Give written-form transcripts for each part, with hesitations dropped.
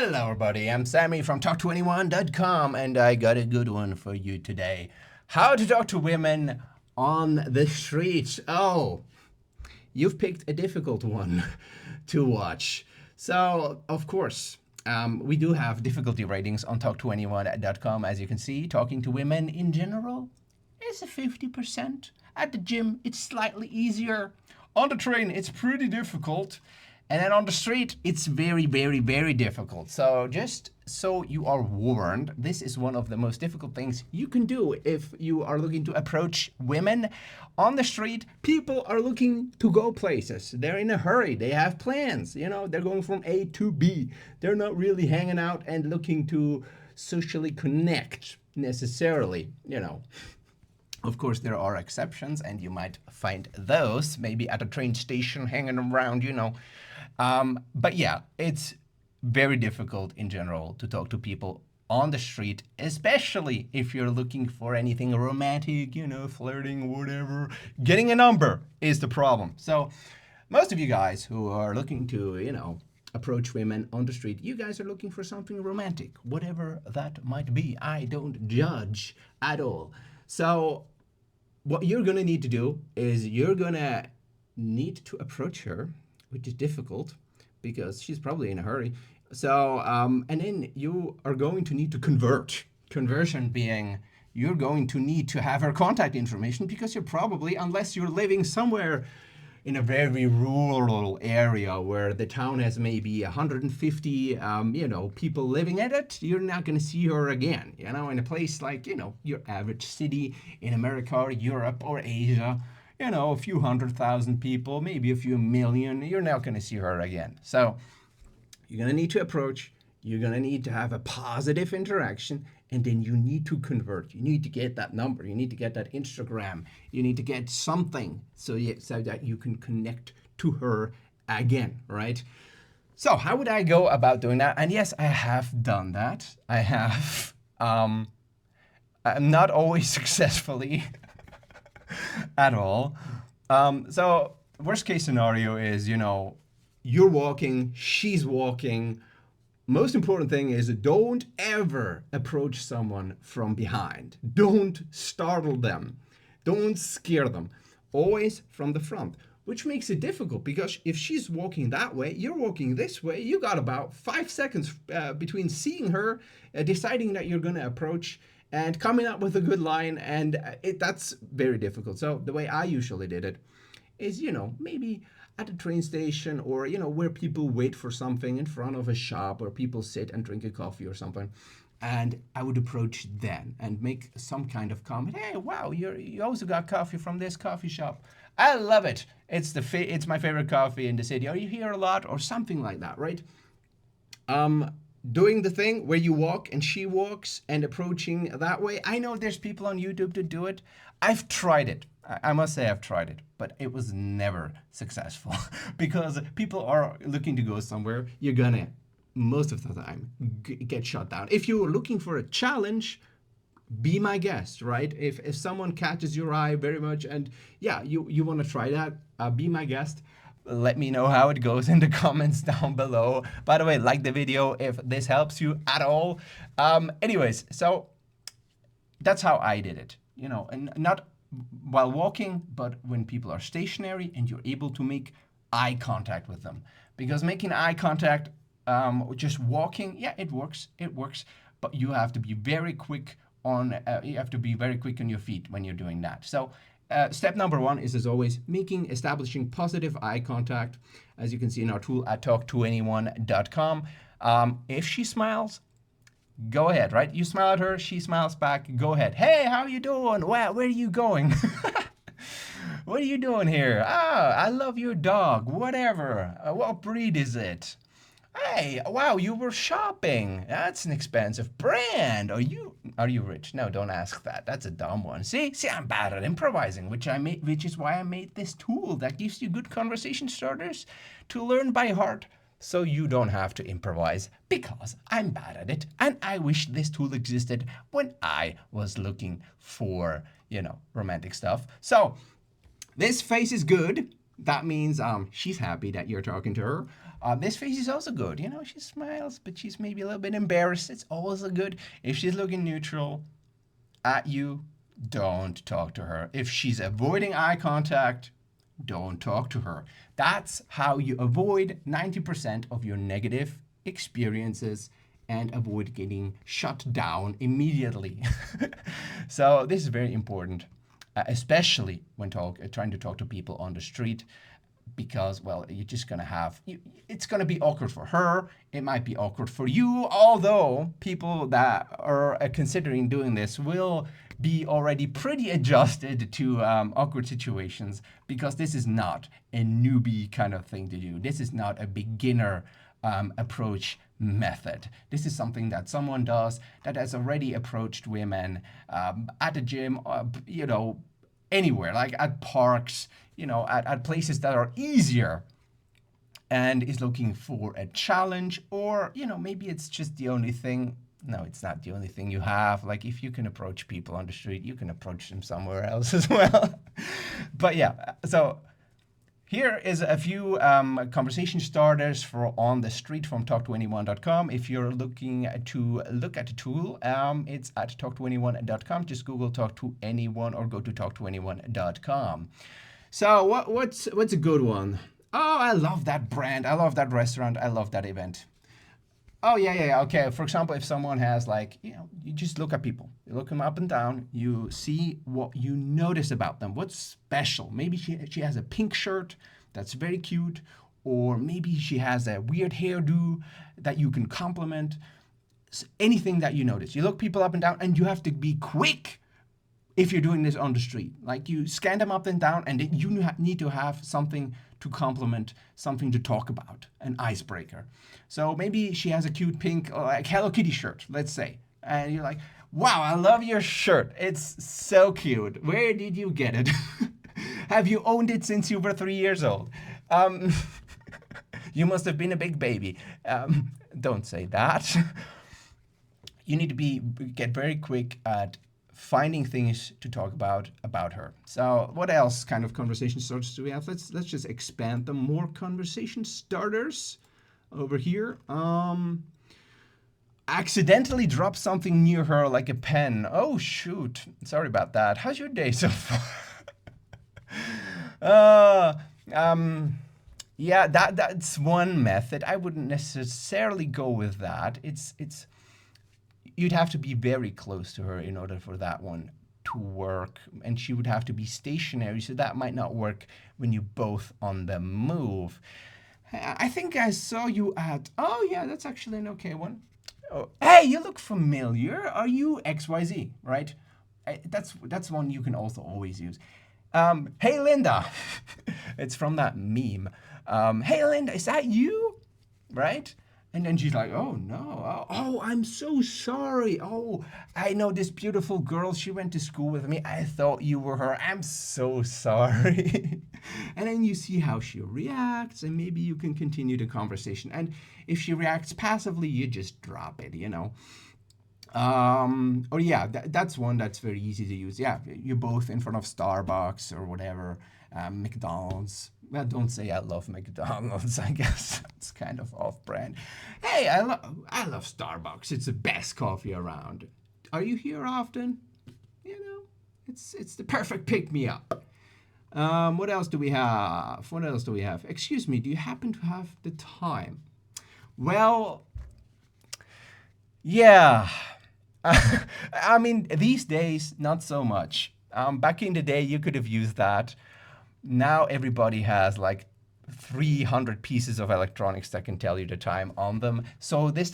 Hello, everybody. I'm Sammy from talk21.com, and I got a good one for you today. How to talk to women on the streets. Oh, you've picked a difficult one to watch. So, of course, we do have difficulty ratings on talk21.com. As you can see, talking to women in general is a 50%. At the gym, it's slightly easier. On the train, it's pretty difficult. And then on the street, it's very, very, very difficult. So just so you are warned, this is one of the most difficult things you can do if you are looking to approach women on the street. People are looking to go places. They're in a hurry. They have plans. You know, they're going from A to B. They're not really hanging out and looking to socially connect necessarily, you know. Of course, there are exceptions, and you might find those maybe at a train station hanging around, you know. But yeah, it's very difficult in general to talk to people on the street, especially if you're looking for anything romantic, you know, flirting, whatever. Getting a number is the problem. So most of you guys who are looking to, you know, approach women on the street, you guys are looking for something romantic, whatever that might be. I don't judge at all. So what you're going to need to do is you're going to need to approach her, which is difficult because she's probably in a hurry. So, and then you are going to need to convert. Conversion being you're going to need to have her contact information because you're probably, unless you're living somewhere in a very rural area where the town has maybe 150, you know, people living in it, you're not going to see her again. You know, in a place like, you know, your average city in America or Europe or Asia, you know, a few 100,000 people, maybe a few million, you're not going to see her again. So you're going to need to approach, you're going to need to have a positive interaction, and then you need to convert. You need to get that number. You need to get that Instagram. You need to get something so that you can connect to her again, right? So how would I go about doing that? And yes, I have done that. I have. I'm not always successfully at all. So worst case scenario is, you know, you're walking, she's walking. Most important thing is don't ever approach someone from behind. Don't startle them. Don't scare them. Always from the front, which makes it difficult because if she's walking that way, you're walking this way, you got about 5 seconds between seeing her, deciding that you're going to approach and coming up with a good line, and that's very difficult. So the way I usually did it is, you know, maybe at a train station or, you know, where people wait for something in front of a shop where people sit and drink a coffee or something. And I would approach then and make some kind of comment. Hey, wow, you also got coffee from this coffee shop. I love it. It's my favorite coffee in the city. Are you here a lot? Or something like that, right? Doing the thing where you walk and she walks and approaching that way. I know there's people on YouTube to do it. I've tried it. I must say I've tried it, but it was never successful because people are looking to go somewhere. You're gonna, most of the time, get shut down. If you're looking for a challenge, be my guest, right? If someone catches your eye very much and yeah, you want to try that, be my guest. Let me know how it goes in the comments down below. By the way, like the video if this helps you at all. Anyways, so that's how I did it, you know, and not while walking, but when people are stationary and you're able to make eye contact with them. Because making eye contact, just walking, yeah, it works, but you have to be very quick on, your feet when you're doing that. So step number one is, as always, establishing positive eye contact, as you can see in our tool at talk2anyone.com. If she smiles, go ahead, right? You smile at her, she smiles back, go ahead. Hey, how you doing? Wow, where are you going? What are you doing here? Ah, I love your dog, whatever. What breed is it? Hey, wow, you were shopping. That's an expensive brand. Are you rich? No, don't ask that. That's a dumb one. See, I'm bad at improvising, which is why I made this tool that gives you good conversation starters to learn by heart. So you don't have to improvise because I'm bad at it. And I wish this tool existed when I was looking for, you know, romantic stuff. So this face is good. That means she's happy that you're talking to her. This face is also good. You know, she smiles, but she's maybe a little bit embarrassed. It's also good. If she's looking neutral at you, don't talk to her. If she's avoiding eye contact, don't talk to her. That's how you avoid 90% of your negative experiences and avoid getting shut down immediately. So this is very important, especially when trying to talk to people on the street, because, well, you're just going to it's going to be awkward for her. It might be awkward for you, although people that are considering doing this will be already pretty adjusted to awkward situations, because this is not a newbie kind of thing to do. This is not a beginner approach method. This is something that someone does that has already approached women at the gym, anywhere, like at parks, at places that are easier, and is looking for a challenge, or, maybe it's just the only thing. No, it's not the only thing you have. Like, if you can approach people on the street, you can approach them somewhere else as well. But yeah, so here is a few conversation starters for on the street from talk2anyone.com. If you're looking to look at the tool, it's at talk2anyone.com. Just Google Talk to Anyone or go to talk2anyone.com. So what's a good one? Oh, I love that brand. I love that restaurant. I love that event. Oh, yeah. Okay. For example, if someone has, like, you just look at people. You look them up and down. You see what you notice about them. What's special? Maybe she has a pink shirt that's very cute. Or maybe she has a weird hairdo that you can compliment. Anything that you notice. You look people up and down, and you have to be quick if you're doing this on the street. Like, you scan them up and down, and you need to have something to compliment, something to talk about, an icebreaker. So maybe she has a cute pink, like, Hello Kitty shirt, let's say. And you're like, wow, I love your shirt. It's so cute. Where did you get it? Have you owned it since you were 3 years old? You must have been a big baby. Don't say that. You need to get very quick at finding things to talk about her. So what else kind of conversation starters do we have? Let's just expand them. More conversation starters over here. Accidentally drop something near her, like a pen. Oh shoot, sorry about that. How's your day so far? Yeah, that's one method. I wouldn't necessarily go with that. It's you'd have to be very close to her in order for that one to work, and she would have to be stationary, so that might not work when you're both on the move. I think I saw you at, oh yeah, that's actually an okay one. Oh, hey, you look familiar. Are you XYZ, right? That's one you can also always use. Hey Linda. It's from that meme. Hey Linda, is that you? Right? And then she's like, oh no, oh, I'm so sorry. Oh, I know this beautiful girl. She went to school with me. I thought you were her. I'm so sorry. And then you see how she reacts, and maybe you can continue the conversation. And if she reacts passively, you just drop it, Or yeah, that's one that's very easy to use. Yeah, you're both in front of Starbucks or whatever, McDonald's. Well, don't say I love McDonald's. I guess it's kind of off-brand. Hey, I love Starbucks. It's the best coffee around. Are you here often? It's the perfect pick-me-up. What else do we have? Excuse me, do you happen to have the time? Well, yeah. I mean, these days, not so much. Back in the day, you could have used that. Now everybody has like 300 pieces of electronics that can tell you the time on them. So these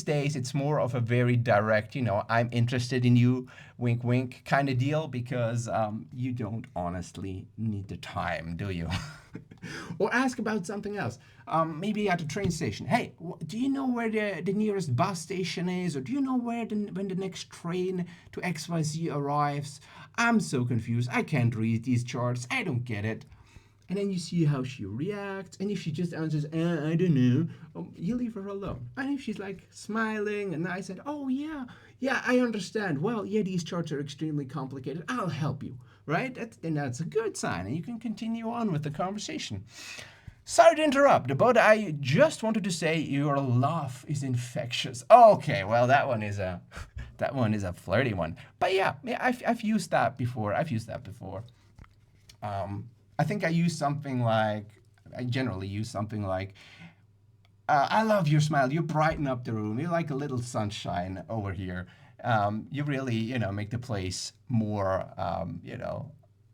days, it's more of a very direct, I'm interested in you, wink, wink kind of deal, because you don't honestly need the time, do you? Or ask about something else. Maybe at a train station. Hey, do you know where the nearest bus station is? Or do you know when the next train to XYZ arrives? I'm so confused. I can't read these charts. I don't get it. And then you see how she reacts. And if she just answers, I don't know, you leave her alone. And if she's like smiling and nice and, oh yeah, I understand. Well, yeah, these charts are extremely complicated. I'll help you, right? Then that's a good sign. And you can continue on with the conversation. Sorry to interrupt, but I just wanted to say your laugh is infectious. Okay, well that one is a that one is a flirty one. But yeah, I've used that before. I've used that before. I think I generally use something like, I love your smile. You brighten up the room. You're like a little sunshine over here. You really, make the place more,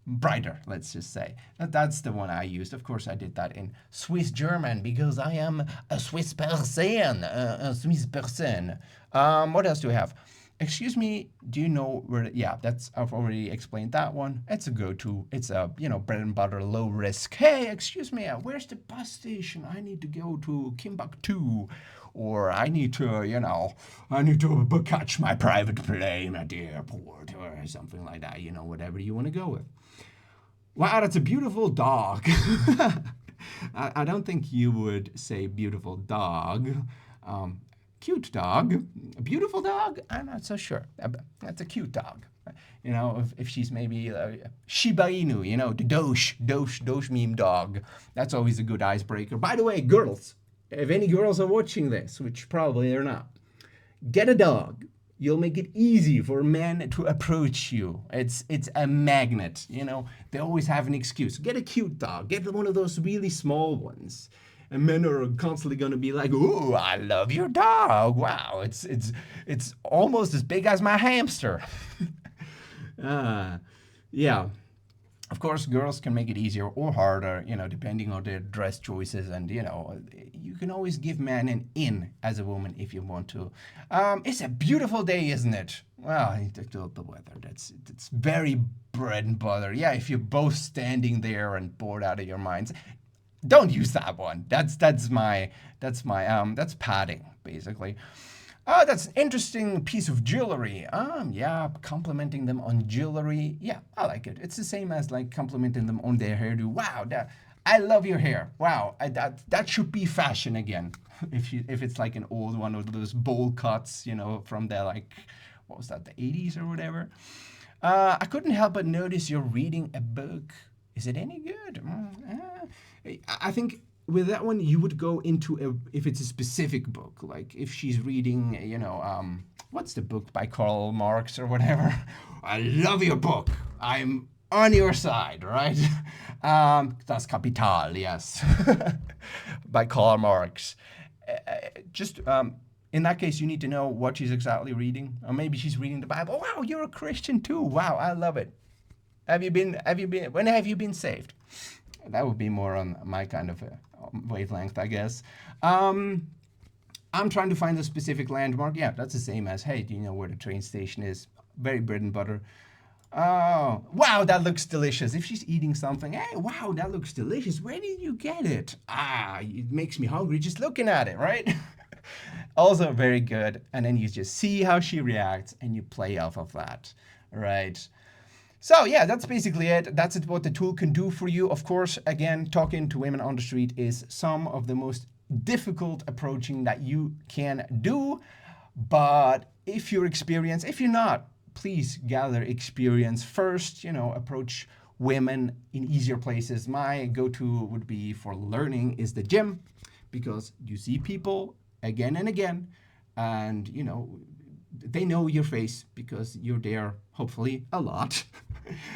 brighter, let's just say. That's the one I used. Of course, I did that in Swiss German because I am a Swiss person. A Swiss person. What else do we have? Excuse me, do you know where? Yeah, I've already explained that one. It's a go-to. It's a, bread and butter, low risk. Hey, excuse me, where's the bus station? I need to go to Timbuktu. Or I need to catch my private plane at the airport or something like that. Whatever you want to go with. Wow, that's a beautiful dog. I don't think you would say beautiful dog. Cute dog. A beautiful dog? I'm not so sure. That's a cute dog. If she's maybe Shiba Inu, the Doge meme dog. That's always a good icebreaker. By the way, girls, if any girls are watching this, which probably they're not, get a dog. You'll make it easy for men to approach you. It's a magnet, They always have an excuse. Get a cute dog. Get one of those really small ones. And men are constantly going to be like, "Ooh, I love your dog. Wow, it's almost as big as my hamster." Yeah. Of course, girls can make it easier or harder, depending on their dress choices. And, you can always give men an in as a woman if you want to. It's a beautiful day, isn't it? Well, the weather, that's very bread and butter. Yeah, if you're both standing there and bored out of your minds, don't use that one. That's padding, basically. Oh, that's an interesting piece of jewelry. Yeah, complimenting them on jewelry. Yeah, I like it. It's the same as like complimenting them on their hairdo. Wow, I love your hair. Wow, that should be fashion again. If it's like an old one of those bowl cuts, from the like, what was that, the 80s or whatever. I couldn't help but notice you're reading a book. Is it any good? I think with that one you would go into if it's a specific book, like if she's reading, what's the book by Karl Marx or whatever. I love your book. I'm on your side, right? Das Kapital, yes, by Karl Marx. Just in that case, you need to know what she's exactly reading, or maybe she's reading the Bible. Wow, you're a Christian too. Wow, I love it. When have you been saved? That would be more on my kind of wavelength, I guess. I'm trying to find a specific landmark. Yeah, that's the same as, hey, do you know where the train station is? Very bread and butter. Oh, wow, that looks delicious. If she's eating something, hey, wow, that looks delicious. Where did you get it? It makes me hungry just looking at it, right? Also very good. And then you just see how she reacts and you play off of that, right? So yeah, that's basically it. That's what the tool can do for you. Of course, again, talking to women on the street is some of the most difficult approaching that you can do. But if you're experienced, if you're not, please gather experience first, approach women in easier places. My go-to would be for learning is the gym, because you see people again and again, and they know your face because you're there hopefully a lot.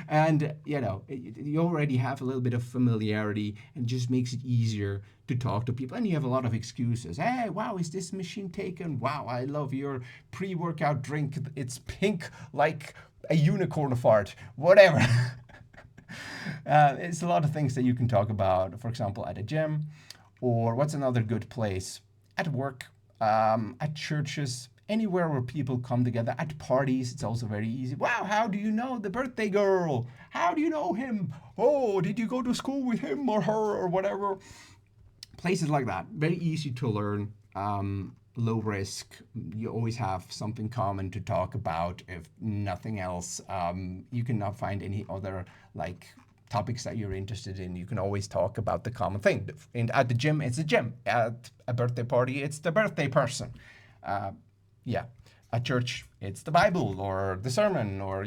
And you already have a little bit of familiarity, and just makes it easier to talk to people. And you have a lot of excuses. Hey, wow, is this machine taken? Wow, I love your pre-workout drink. It's pink like a unicorn fart. Whatever. It's a lot of things that you can talk about, for example, at a gym. Or what's another good place? At work, at churches, anywhere where people come together. At parties, it's also very easy. Wow, how do you know the birthday girl? How do you know him? Oh, did you go to school with him or her or whatever? Places like that, very easy to learn, low risk. You always have something common to talk about, if nothing else. You cannot find any other like topics that you're interested in. You can always talk about the common thing. And at the gym, it's a gym. At a birthday party, it's the birthday person. Yeah, at church, it's the Bible or the sermon or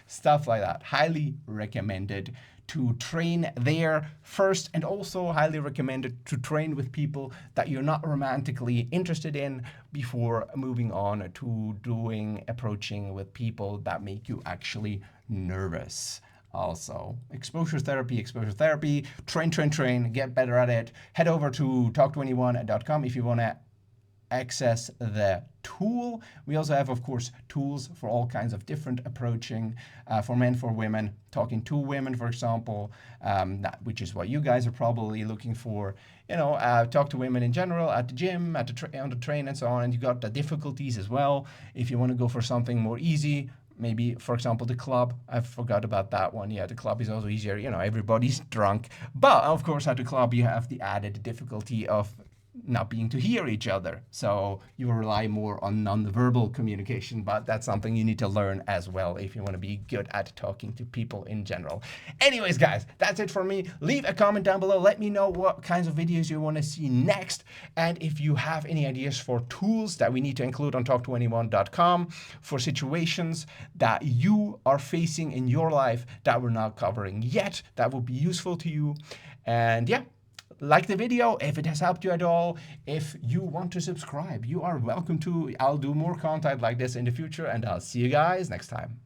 stuff like that. Highly recommended to train there first, and also highly recommended to train with people that you're not romantically interested in before moving on to doing approaching with people that make you actually nervous. Also, exposure therapy, train, get better at it. Head over to talk21.com if you want to access the tool. We also have, of course, tools for all kinds of different approaching for men, for women, talking to women, for example, which is what you guys are probably looking for. Talk to women in general at the gym, on the train, and so on. And you got the difficulties as well. If you want to go for something more easy, maybe, for example, the club. I forgot about that one. Yeah, the club is also easier. Everybody's drunk. But, of course, at the club, you have the added difficulty of not being to hear each other. So you rely more on nonverbal communication, but that's something you need to learn as well if you want to be good at talking to people in general. Anyways, guys, that's it for me. Leave a comment down below. Let me know what kinds of videos you want to see next. And if you have any ideas for tools that we need to include on talk21.com for situations that you are facing in your life that we're not covering yet, that would be useful to you. And yeah, like the video if it has helped you at all. If you want to subscribe, you are welcome to. I'll do more content like this in the future, and I'll see you guys next time.